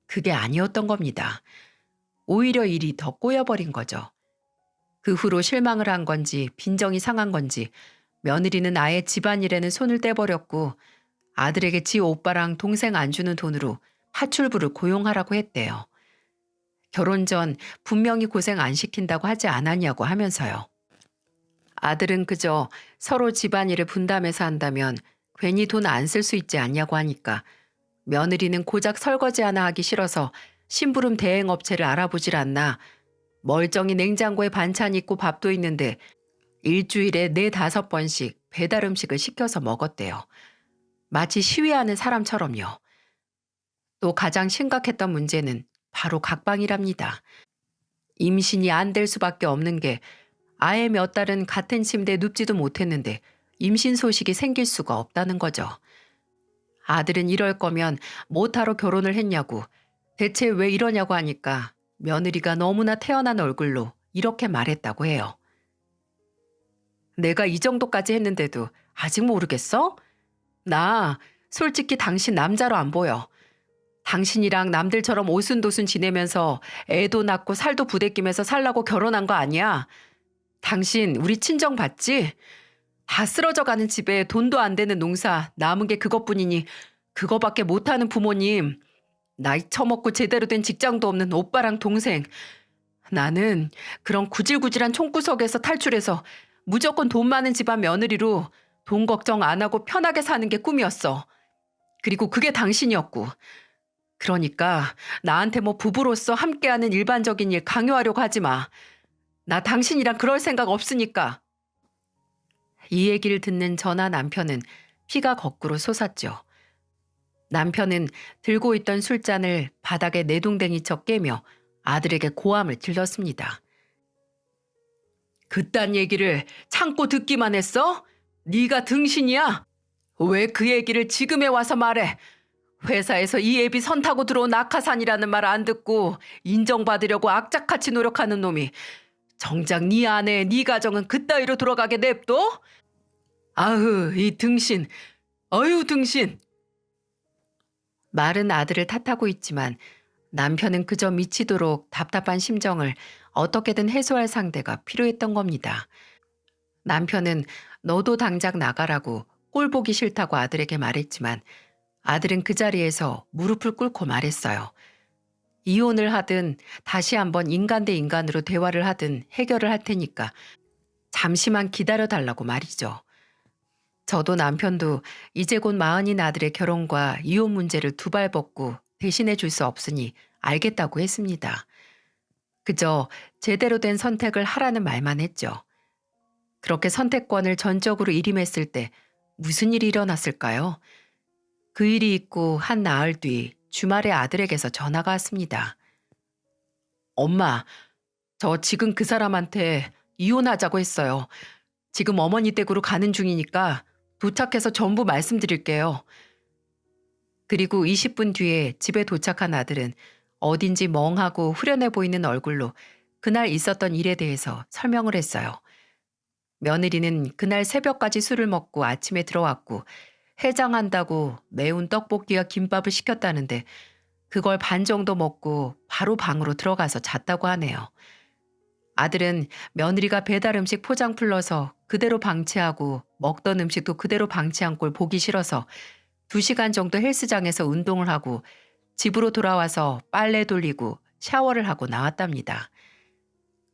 그게 아니었던 겁니다. 오히려 일이 더 꼬여버린 거죠. 그 후로 실망을 한 건지 빈정이 상한 건지 며느리는 아예 집안일에는 손을 떼버렸고 아들에게 지 오빠랑 동생 안 주는 돈으로 하출부를 고용하라고 했대요. 결혼 전 분명히 고생 안 시킨다고 하지 않았냐고 하면서요. 아들은 그저 서로 집안일을 분담해서 한다면 괜히 돈 안 쓸 수 있지 않냐고 하니까 며느리는 고작 설거지 하나 하기 싫어서 심부름 대행업체를 알아보질 않나 멀쩡히 냉장고에 반찬 있고 밥도 있는데 일주일에 4-5번씩 배달 음식을 시켜서 먹었대요. 마치 시위하는 사람처럼요. 또 가장 심각했던 문제는 바로 각방이랍니다. 임신이 안 될 수밖에 없는 게 아예 몇 달은 같은 침대에 눕지도 못했는데 임신 소식이 생길 수가 없다는 거죠. 아들은 이럴 거면 못하러 결혼을 했냐고 대체 왜 이러냐고 하니까 며느리가 너무나 태어난 얼굴로 이렇게 말했다고 해요. 내가 이 정도까지 했는데도 아직 모르겠어? 나 솔직히 당신 남자로 안 보여. 당신이랑 남들처럼 오순도순 지내면서 애도 낳고 살도 부대끼면서 살라고 결혼한 거 아니야. 당신 우리 친정 봤지? 다 쓰러져 가는 집에 돈도 안 되는 농사 남은 게 그것뿐이니 그거밖에 못하는 부모님. 나이 처먹고 제대로 된 직장도 없는 오빠랑 동생. 나는 그런 구질구질한 총구석에서 탈출해서 무조건 돈 많은 집안 며느리로 돈 걱정 안 하고 편하게 사는 게 꿈이었어. 그리고 그게 당신이었고. 그러니까 나한테 뭐 부부로서 함께하는 일반적인 일 강요하려고 하지 마. 나 당신이랑 그럴 생각 없으니까. 이 얘기를 듣는 저나 남편은 피가 거꾸로 솟았죠. 남편은 들고 있던 술잔을 바닥에 내동댕이쳐 깨며 아들에게 고함을 질렀습니다. 그딴 얘기를 참고 듣기만 했어? 네가 등신이야? 왜 그 얘기를 지금에 와서 말해? 회사에서 이 애비 선 타고 들어온 낙하산이라는 말 안 듣고 인정받으려고 악착같이 노력하는 놈이 정작 네 아내, 네 가정은 그따위로 돌아가게 냅둬? 아흐, 이 등신. 어휴, 등신. 말은 아들을 탓하고 있지만 남편은 그저 미치도록 답답한 심정을 어떻게든 해소할 상대가 필요했던 겁니다. 남편은 너도 당장 나가라고 꼴 보기 싫다고 아들에게 말했지만 아들은 그 자리에서 무릎을 꿇고 말했어요. 이혼을 하든 다시 한번 인간 대 인간으로 대화를 하든 해결을 할 테니까 잠시만 기다려달라고 말이죠. 저도 남편도 이제 곧 마흔인 아들의 결혼과 이혼 문제를 두 발 벗고 대신해 줄 수 없으니 알겠다고 했습니다. 그저 제대로 된 선택을 하라는 말만 했죠. 그렇게 선택권을 전적으로 일임했을 때 무슨 일이 일어났을까요? 그 일이 있고 한 나흘 뒤 주말에 아들에게서 전화가 왔습니다. 엄마, 저 지금 그 사람한테 이혼하자고 했어요. 지금 어머니 댁으로 가는 중이니까 도착해서 전부 말씀드릴게요. 그리고 20분 뒤에 집에 도착한 아들은 어딘지 멍하고 후련해 보이는 얼굴로 그날 있었던 일에 대해서 설명을 했어요. 며느리는 그날 새벽까지 술을 먹고 아침에 들어왔고 해장한다고 매운 떡볶이와 김밥을 시켰다는데 그걸 반 정도 먹고 바로 방으로 들어가서 잤다고 하네요. 아들은 며느리가 배달 음식 포장 풀러서 그대로 방치하고 먹던 음식도 그대로 방치한 꼴 보기 싫어서 2시간 정도 헬스장에서 운동을 하고 집으로 돌아와서 빨래 돌리고 샤워를 하고 나왔답니다.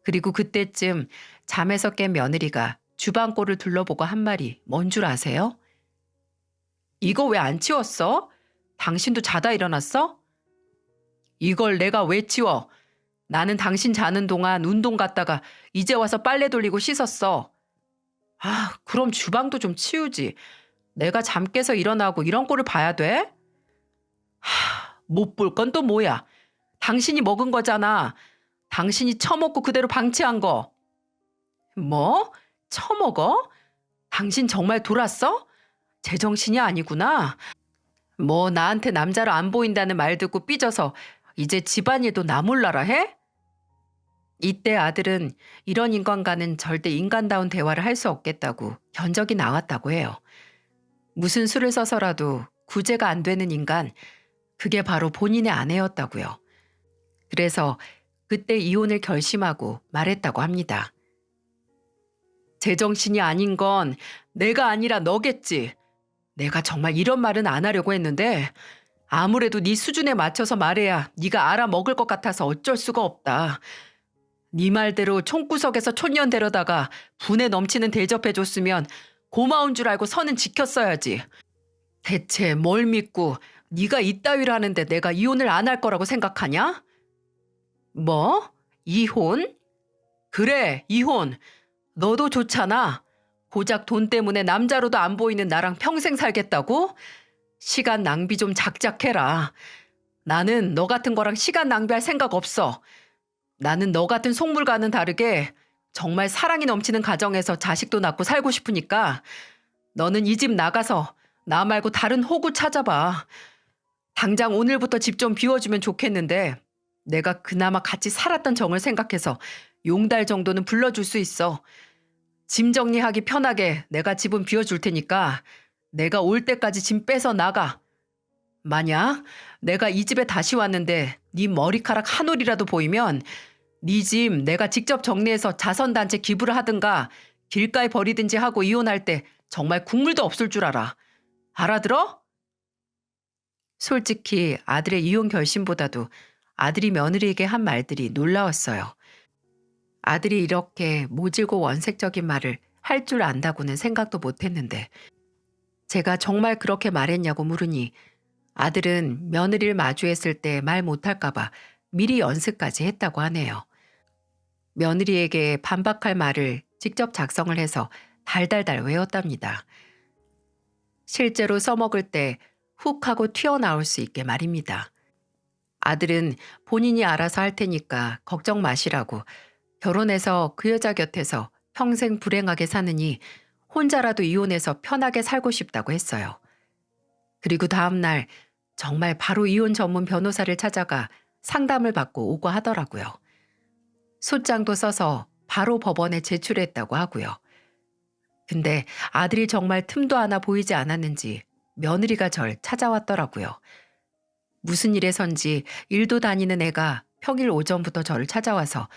그리고 그때쯤 잠에서 깬 며느리가 주방 꼴을 둘러보고 한 말이 뭔 줄 아세요? 이거 왜 안 치웠어? 당신도 자다 일어났어? 이걸 내가 왜 치워? 나는 당신 자는 동안 운동 갔다가 이제 와서 빨래 돌리고 씻었어. 아, 그럼 주방도 좀 치우지. 내가 잠 깨서 일어나고 이런 꼴을 봐야 돼? 못 볼 건 또 뭐야? 당신이 먹은 거잖아. 당신이 처먹고 그대로 방치한 거. 뭐? 처먹어? 당신 정말 돌았어? 제정신이 아니구나. 뭐 나한테 남자로 안 보인다는 말 듣고 삐져서 이제 집안일도 나 몰라라 해? 이때 아들은 이런 인간과는 절대 인간다운 대화를 할 수 없겠다고 견적이 나왔다고 해요. 무슨 수를 써서라도 구제가 안 되는 인간, 그게 바로 본인의 아내였다고요. 그래서 그때 이혼을 결심하고 말했다고 합니다. 제정신이 아닌 건 내가 아니라 너겠지. 내가 정말 이런 말은 안 하려고 했는데 아무래도 네 수준에 맞춰서 말해야 네가 알아먹을 것 같아서 어쩔 수가 없다. 네 말대로 총구석에서 촌년 데려다가 분에 넘치는 대접해줬으면 고마운 줄 알고 선은 지켰어야지. 대체 뭘 믿고 네가 이따위를 하는데 내가 이혼을 안 할 거라고 생각하냐? 뭐? 이혼? 그래, 이혼. 너도 좋잖아. 고작 돈 때문에 남자로도 안 보이는 나랑 평생 살겠다고? 시간 낭비 좀 작작해라. 나는 너 같은 거랑 시간 낭비할 생각 없어. 나는 너 같은 속물과는 다르게 정말 사랑이 넘치는 가정에서 자식도 낳고 살고 싶으니까 너는 이 집 나가서 나 말고 다른 호구 찾아봐. 당장 오늘부터 집 좀 비워주면 좋겠는데 내가 그나마 같이 살았던 정을 생각해서 용달 정도는 불러줄 수 있어. 짐 정리하기 편하게 내가 집은 비워줄 테니까 내가 올 때까지 짐 빼서 나가. 만약 내가 이 집에 다시 왔는데 네 머리카락 한 올이라도 보이면 네 집 내가 직접 정리해서 자선단체 기부를 하든가 길가에 버리든지 하고 이혼할 때 정말 국물도 없을 줄 알아. 알아들어? 솔직히 아들의 이혼 결심보다도 아들이 며느리에게 한 말들이 놀라웠어요. 아들이 이렇게 모질고 원색적인 말을 할 줄 안다고는 생각도 못했는데 제가 정말 그렇게 말했냐고 물으니 아들은 며느리를 마주했을 때 말 못할까 봐 미리 연습까지 했다고 하네요. 며느리에게 반박할 말을 직접 작성을 해서 달달달 외웠답니다. 실제로 써먹을 때 훅 하고 튀어나올 수 있게 말입니다. 아들은 본인이 알아서 할 테니까 걱정 마시라고 결혼해서 그 여자 곁에서 평생 불행하게 사느니 혼자라도 이혼해서 편하게 살고 싶다고 했어요. 그리고 다음 날 정말 바로 이혼 전문 변호사를 찾아가 상담을 받고 오고 하더라고요. 소장도 써서 바로 법원에 제출했다고 하고요. 근데 아들이 정말 틈도 하나 보이지 않았는지 며느리가 절 찾아왔더라고요. 무슨 일에선지 일도 다니는 애가 평일 오전부터 저를 찾아와서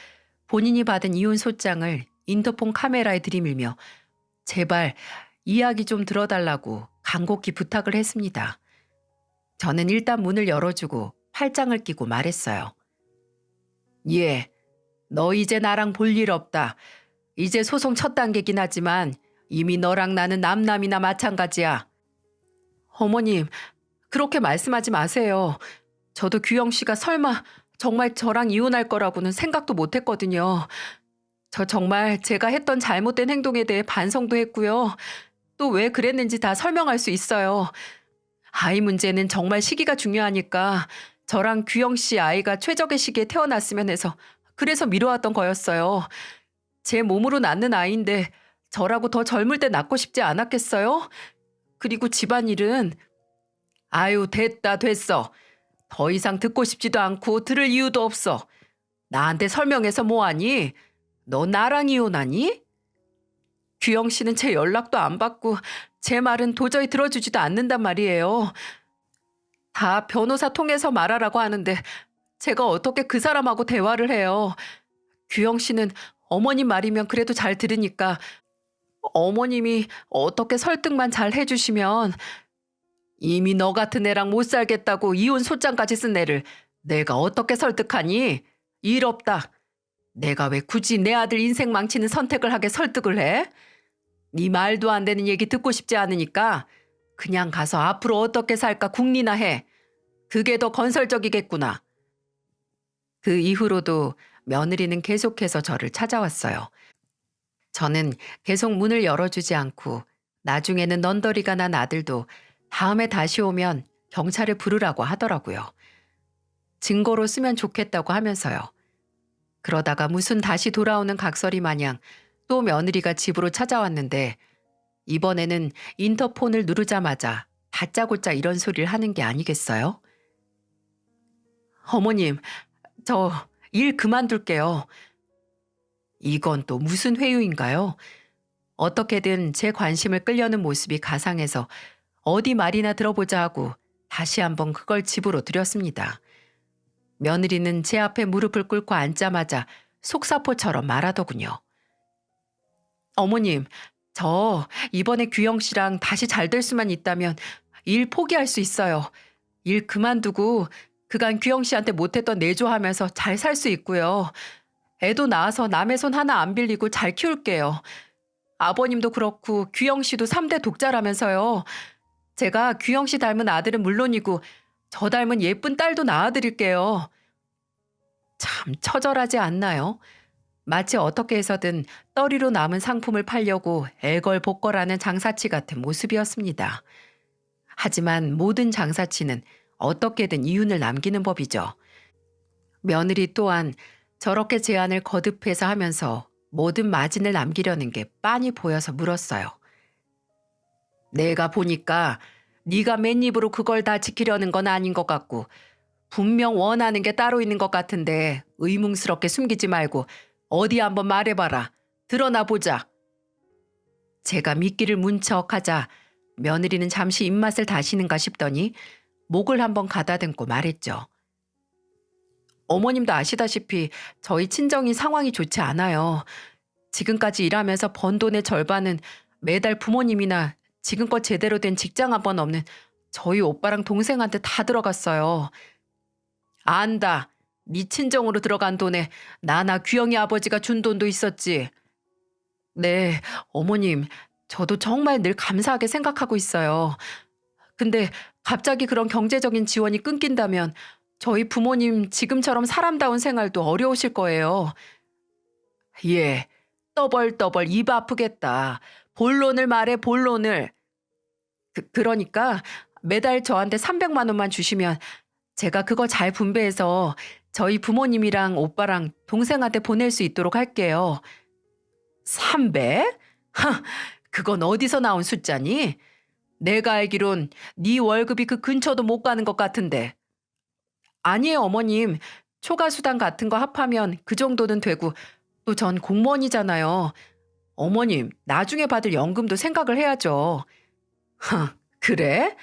본인이 받은 이혼 소장을 인터폰 카메라에 들이밀며 제발 이야기 좀 들어달라고 간곡히 부탁을 했습니다. 저는 일단 문을 열어주고 팔짱을 끼고 말했어요. 예, 너 이제 나랑 볼 일 없다. 이제 소송 첫 단계긴 하지만 이미 너랑 나는 남남이나 마찬가지야. 어머님, 그렇게 말씀하지 마세요. 저도 규영 씨가 설마 정말 저랑 이혼할 거라고는 생각도 못 했거든요. 저 정말 제가 했던 잘못된 행동에 대해 반성도 했고요. 또 왜 그랬는지 다 설명할 수 있어요. 아이 문제는 정말 시기가 중요하니까 저랑 규영 씨 아이가 최적의 시기에 태어났으면 해서 그래서 미뤄왔던 거였어요. 제 몸으로 낳는 아이인데 저라고 더 젊을 때 낳고 싶지 않았겠어요? 그리고 집안일은 아유 됐다 됐어. 더 이상 듣고 싶지도 않고 들을 이유도 없어. 나한테 설명해서 뭐하니? 너 나랑 이혼하니? 규영 씨는 제 연락도 안 받고 제 말은 도저히 들어주지도 않는단 말이에요. 다 변호사 통해서 말하라고 하는데 제가 어떻게 그 사람하고 대화를 해요. 규영 씨는 어머님 말이면 그래도 잘 들으니까 어머님이 어떻게 설득만 잘 해주시면 이미 너 같은 애랑 못 살겠다고 이혼 소장까지 쓴 애를 내가 어떻게 설득하니? 일 없다. 내가 왜 굳이 내 아들 인생 망치는 선택을 하게 설득을 해? 네 말도 안 되는 얘기 듣고 싶지 않으니까 그냥 가서 앞으로 어떻게 살까 궁리나 해. 그게 더 건설적이겠구나. 그 이후로도 며느리는 계속해서 저를 찾아왔어요. 저는 계속 문을 열어주지 않고 나중에는 넌더리가 난 아들도 다음에 다시 오면 경찰을 부르라고 하더라고요. 증거로 쓰면 좋겠다고 하면서요. 그러다가 무슨 다시 돌아오는 각설이 마냥 또 며느리가 집으로 찾아왔는데 이번에는 인터폰을 누르자마자 다짜고짜 이런 소리를 하는 게 아니겠어요? 어머님, 저 일 그만둘게요. 이건 또 무슨 회유인가요? 어떻게든 제 관심을 끌려는 모습이 가상해서 어디 말이나 들어보자 하고 다시 한번 그걸 집으로 들였습니다. 며느리는 제 앞에 무릎을 꿇고 앉자마자 속사포처럼 말하더군요. 어머님, 저 이번에 규영 씨랑 다시 잘 될 수만 있다면 일 포기할 수 있어요. 일 그만두고 그간 규영 씨한테 못했던 내조하면서 잘 살 수 있고요. 애도 낳아서 남의 손 하나 안 빌리고 잘 키울게요. 아버님도 그렇고 규영 씨도 3대 독자라면서요. 제가 규영 씨 닮은 아들은 물론이고 저 닮은 예쁜 딸도 낳아드릴게요. 참 처절하지 않나요? 마치 어떻게 해서든 떨이로 남은 상품을 팔려고 애걸복걸하는 장사치 같은 모습이었습니다. 하지만 모든 장사치는 어떻게든 이윤을 남기는 법이죠. 며느리 또한 저렇게 제안을 거듭해서 하면서 모든 마진을 남기려는 게 빤히 보여서 물었어요. 내가 보니까 네가 맨입으로 그걸 다 지키려는 건 아닌 것 같고 분명 원하는 게 따로 있는 것 같은데 의문스럽게 숨기지 말고 어디 한번 말해봐라. 드러나 보자. 제가 미끼를 문 척하자 며느리는 잠시 입맛을 다시는가 싶더니 목을 한번 가다듬고 말했죠. 어머님도 아시다시피 저희 친정이 상황이 좋지 않아요. 지금까지 일하면서 번 돈의 절반은 매달 부모님이나 지금껏 제대로 된 직장 한 번 없는 저희 오빠랑 동생한테 다 들어갔어요. 안다. 네 친정으로 들어간 돈에 나나 규영이 아버지가 준 돈도 있었지. 네, 어머님. 저도 정말 늘 감사하게 생각하고 있어요. 근데 갑자기 그런 경제적인 지원이 끊긴다면 저희 부모님 지금처럼 사람다운 생활도 어려우실 거예요. 예, 떠벌떠벌 입 아프겠다. 본론을 말해 본론을. 그러니까 매달 저한테 300만 원만 주시면 제가 그거 잘 분배해서 저희 부모님이랑 오빠랑 동생한테 보낼 수 있도록 할게요. 300? 하, 그건 어디서 나온 숫자니? 내가 알기론 네 월급이 그 근처도 못 가는 것 같은데. 아니에요, 어머님. 초과수당 같은 거 합하면 그 정도는 되고 또 전 공무원이잖아요. 어머님, 나중에 받을 연금도 생각을 해야죠. 그래?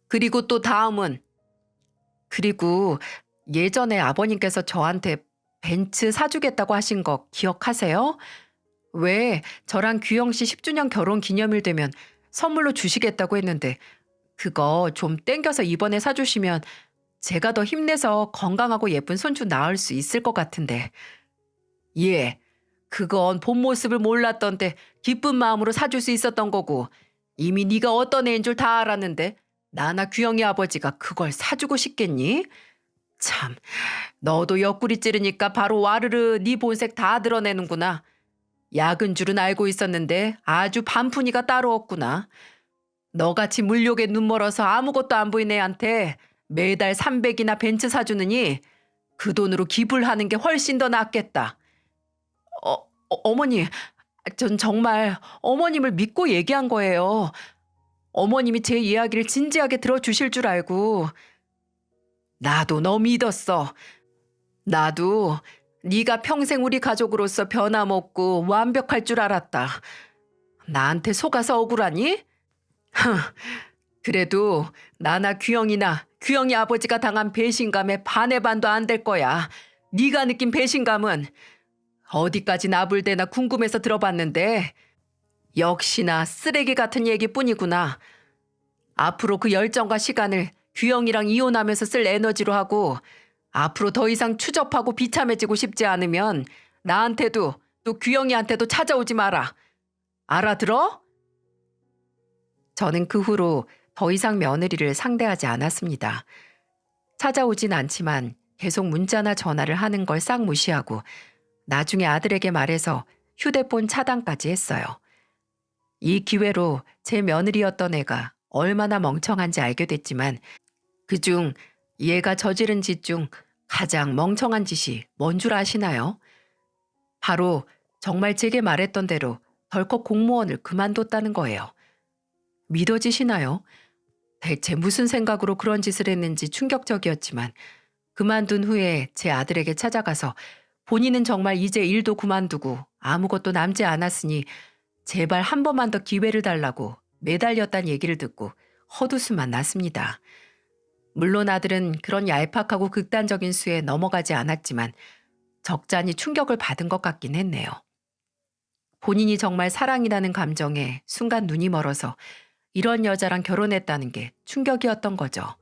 그리고 또 다음은 그리고 예전에 아버님께서 저한테 벤츠 사주겠다고 하신 거 기억하세요? 왜 저랑 규영 씨 10주년 결혼 기념일 되면 선물로 주시겠다고 했는데 그거 좀 땡겨서 이번에 사주시면 제가 더 힘내서 건강하고 예쁜 손주 낳을 수 있을 것 같은데. 예, 그건 본 모습을 몰랐던데 기쁜 마음으로 사줄 수 있었던 거고 이미 네가 어떤 애인 줄 다 알았는데 나나 규영이 아버지가 그걸 사주고 싶겠니? 참, 너도 옆구리 찌르니까 바로 와르르 네 본색 다 드러내는구나. 약은 줄은 알고 있었는데 아주 반푼이가 따로 없구나. 너같이 물욕에 눈 멀어서 아무것도 안 보인 애한테 매달 300이나 벤츠 사주느니 그 돈으로 기부를 하는 게 훨씬 더 낫겠다. 어머니, 전 정말 어머님을 믿고 얘기한 거예요. 어머님이 제 이야기를 진지하게 들어주실 줄 알고. 나도 너 믿었어. 나도 네가 평생 우리 가족으로서 변함없고 완벽할 줄 알았다. 나한테 속아서 억울하니? 그래도 나나 규영이나 규영이 아버지가 당한 배신감에 반의 반도 안 될 거야. 네가 느낀 배신감은 어디까지 나불대나 궁금해서 들어봤는데 역시나 쓰레기 같은 얘기뿐이구나. 앞으로 그 열정과 시간을 규영이랑 이혼하면서 쓸 에너지로 하고 앞으로 더 이상 추접하고 비참해지고 싶지 않으면 나한테도 또 규영이한테도 찾아오지 마라. 알아들어? 저는 그 후로 더 이상 며느리를 상대하지 않았습니다. 찾아오진 않지만 계속 문자나 전화를 하는 걸 싹 무시하고 나중에 아들에게 말해서 휴대폰 차단까지 했어요. 이 기회로 제 며느리였던 애가 얼마나 멍청한지 알게 됐지만 그중 얘가 저지른 짓 중 가장 멍청한 짓이 뭔 줄 아시나요? 바로 정말 제게 말했던 대로 덜컥 공무원을 그만뒀다는 거예요. 믿어지시나요? 대체 무슨 생각으로 그런 짓을 했는지 충격적이었지만 그만둔 후에 제 아들에게 찾아가서 본인은 정말 이제 일도 그만두고 아무것도 남지 않았으니 제발 한 번만 더 기회를 달라고 매달렸단 얘기를 듣고 헛웃음만 났습니다. 물론 아들은 그런 얄팍하고 극단적인 수에 넘어가지 않았지만 적잖이 충격을 받은 것 같긴 했네요. 본인이 정말 사랑이라는 감정에 순간 눈이 멀어서 이런 여자랑 결혼했다는 게 충격이었던 거죠.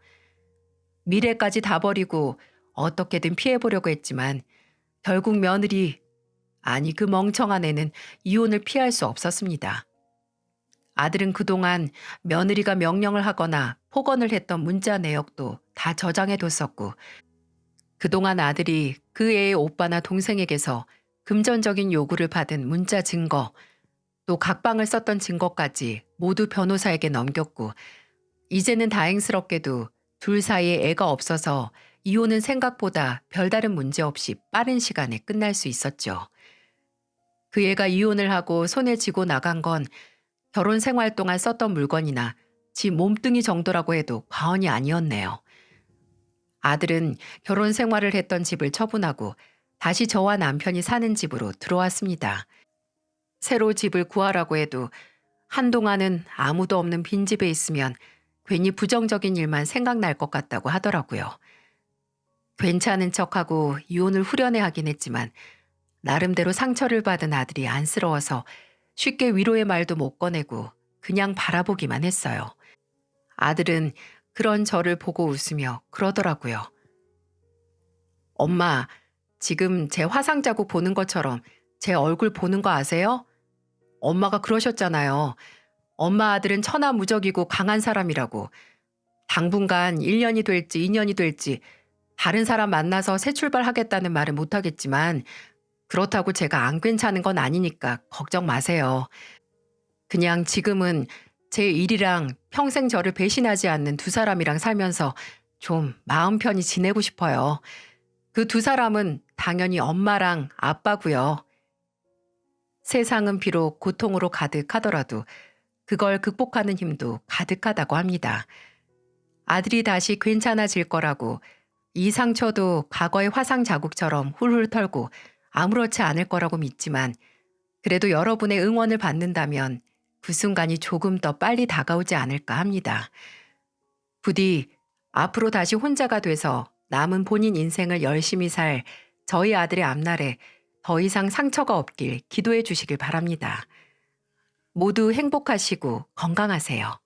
미래까지 다 버리고 어떻게든 피해보려고 했지만 결국 며느리, 아니 그 멍청한 애는 이혼을 피할 수 없었습니다. 아들은 그동안 며느리가 명령을 하거나 폭언을 했던 문자 내역도 다 저장해뒀었고 그동안 아들이 그 애의 오빠나 동생에게서 금전적인 요구를 받은 문자 증거, 또 각방을 썼던 증거까지 모두 변호사에게 넘겼고 이제는 다행스럽게도 둘 사이에 애가 없어서 이혼은 생각보다 별다른 문제 없이 빠른 시간에 끝날 수 있었죠. 그 애가 이혼을 하고 손에 쥐고 나간 건 결혼 생활 동안 썼던 물건이나 지 몸뚱이 정도라고 해도 과언이 아니었네요. 아들은 결혼 생활을 했던 집을 처분하고 다시 저와 남편이 사는 집으로 들어왔습니다. 새로 집을 구하라고 해도 한동안은 아무도 없는 빈집에 있으면 괜히 부정적인 일만 생각날 것 같다고 하더라고요. 괜찮은 척하고 이혼을 후련해 하긴 했지만 나름대로 상처를 받은 아들이 안쓰러워서 쉽게 위로의 말도 못 꺼내고 그냥 바라보기만 했어요. 아들은 그런 저를 보고 웃으며 그러더라고요. 엄마, 지금 제 화상 자국 보는 것처럼 제 얼굴 보는 거 아세요? 엄마가 그러셨잖아요. 엄마 아들은 천하무적이고 강한 사람이라고. 당분간 1년이 될지 2년이 될지 다른 사람 만나서 새 출발하겠다는 말은 못하겠지만 그렇다고 제가 안 괜찮은 건 아니니까 걱정 마세요. 그냥 지금은 제 일이랑 평생 저를 배신하지 않는 두 사람이랑 살면서 좀 마음 편히 지내고 싶어요. 그 두 사람은 당연히 엄마랑 아빠고요. 세상은 비록 고통으로 가득하더라도 그걸 극복하는 힘도 가득하다고 합니다. 아들이 다시 괜찮아질 거라고 이 상처도 과거의 화상 자국처럼 훌훌 털고 아무렇지 않을 거라고 믿지만 그래도 여러분의 응원을 받는다면 그 순간이 조금 더 빨리 다가오지 않을까 합니다. 부디 앞으로 다시 혼자가 돼서 남은 본인 인생을 열심히 살 저희 아들의 앞날에 더 이상 상처가 없길 기도해 주시길 바랍니다. 모두 행복하시고 건강하세요.